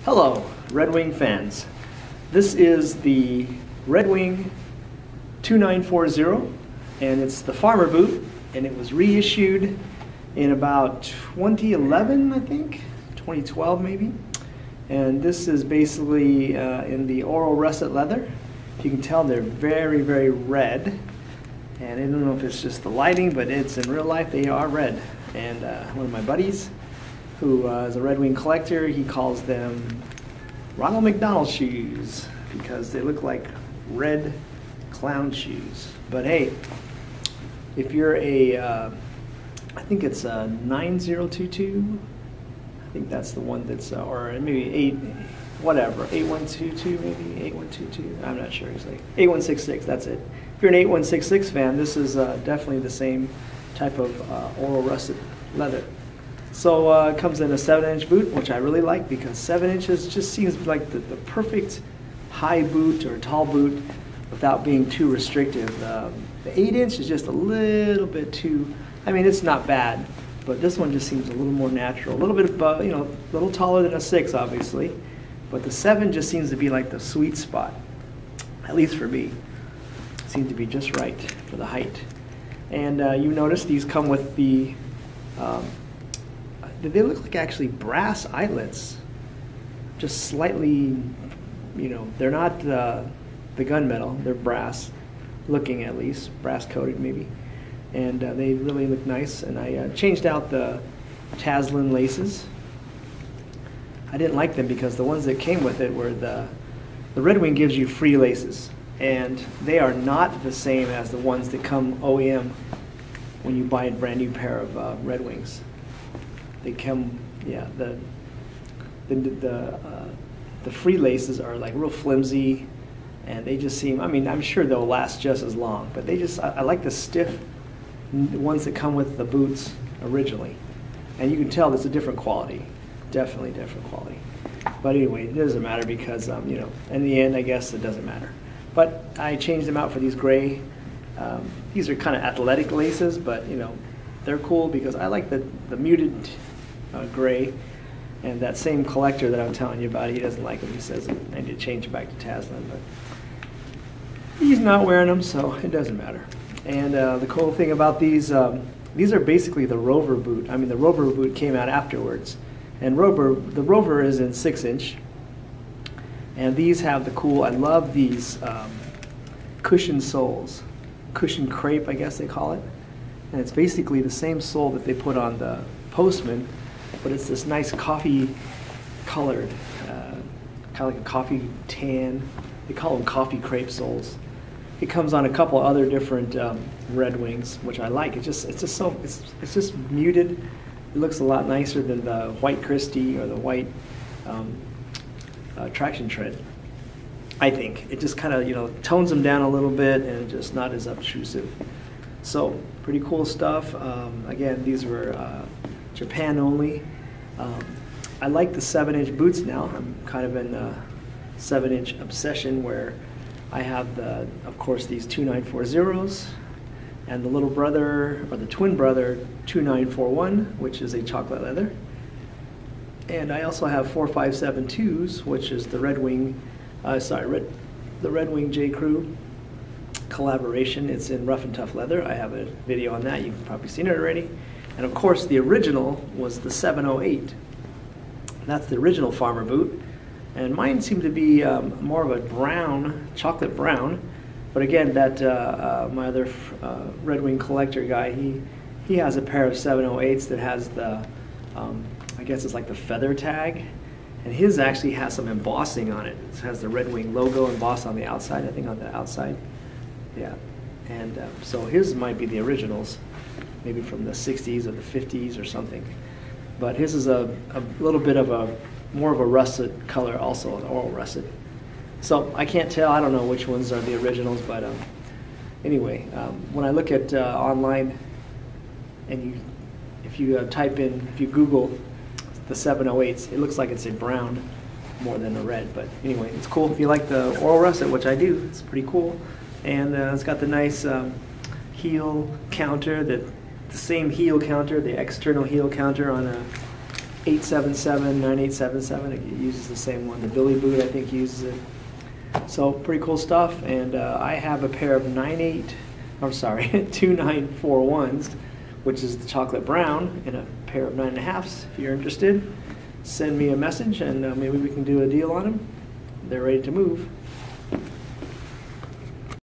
Hello, Red Wing fans. This is the Red Wing 2940, and it's the farmer boot, and it was reissued in about 2011, I think, 2012 maybe. And this is basically in the Oro russet leather. If you can tell, they're very, very red. And I don't know if it's just the lighting, but it's in real life, they are red. And one of my buddies, who is a Red Wing collector, he calls them Ronald McDonald shoes because they look like red clown shoes. But hey, if you're a, I think it's a 9022, I think that's the one that's, or maybe 8122 maybe, 8122, I'm not sure exactly. 8166, that's it. If you're an 8166 fan, this is definitely the same type of Oro russet leather. So it comes in a 7-inch boot, which I really like because 7 inches just seems like the perfect high boot or tall boot without being too restrictive. The 8-inch is just a little bit too, I mean, it's not bad, but this one just seems a little more natural. A little bit above, you know, a little taller than a 6, obviously, but the 7 just seems to be like the sweet spot, at least for me. It seems to be just right for the height. And you notice these come with the, they look like actually brass eyelets, just slightly, you know, they're not the gunmetal, they're brass looking, at least, brass coated maybe. And they really look nice. And I changed out the Taslin laces. I didn't like them because the ones that came with it were the Red Wing gives you free laces, and they are not the same as the ones that come OEM when you buy a brand new pair of Red Wings. They come, yeah, the free laces are like real flimsy, and they just seem, I mean, I'm sure they'll last just as long, but they just, I like the stiff ones that come with the boots originally. And you can tell it's a different quality, definitely different quality. But anyway, it doesn't matter because, you know, in the end, I guess it doesn't matter. But I changed them out for these gray. These are kind of athletic laces, but, you know, they're cool because I like the muted gray. And that same collector that I'm telling you about, he doesn't like them. He says I need to change it back to Taslin, but he's not wearing them, so it doesn't matter. And the cool thing about these are basically the Rover boot. I mean, the Rover boot came out afterwards. And the Rover is in 6-inch. And these have the cool, I love these cushion soles. Cushion crepe, I guess they call it. And it's basically the same sole that they put on the Postman, but it's this nice coffee colored, kind of like a coffee tan. They call them coffee crepe soles. It comes on a couple other different Red Wings, which I like. It's just muted. It looks a lot nicer than the white Christie or the white Traction Tread. I think it just kind of, you know, tones them down a little bit and just not as obtrusive. So pretty cool stuff. Again, these were Japan only. I like the 7-inch boots now. I'm kind of in a 7-inch obsession where I have of course, these 2940s and the little brother, or the twin brother, 2941, which is a chocolate leather. And I also have 4572s, which is the Red Wing, the Red Wing J. Crew collaboration. It's in rough and tough leather. I have a video on that. You've probably seen it already. And of course, the original was the 708. That's the original farmer boot. And mine seemed to be more of a brown, chocolate brown. But again, that my other Red Wing collector guy, he has a pair of 708s that has the, I guess it's like the feather tag. And his actually has some embossing on it. It has the Red Wing logo embossed on the outside, I think on the outside. Yeah. And so his might be the originals, maybe from the 60s or the 50s or something. But his is a little bit of more of a russet color also, an Oro russet. So I can't tell, I don't know which ones are the originals, but anyway, when I look at online, and if you Google the 708s, it looks like it's a brown more than a red. But anyway, it's cool if you like the Oro russet, which I do. It's pretty cool. And it's got the nice heel counter, the same heel counter, the external heel counter on 877-9877. It uses the same one. The Billy Boot, I think, uses it. So pretty cool stuff. And I have a pair of 2941s, which is the chocolate brown, and a pair of 9.5s. If you're interested, send me a message and maybe we can do a deal on them. They're ready to move.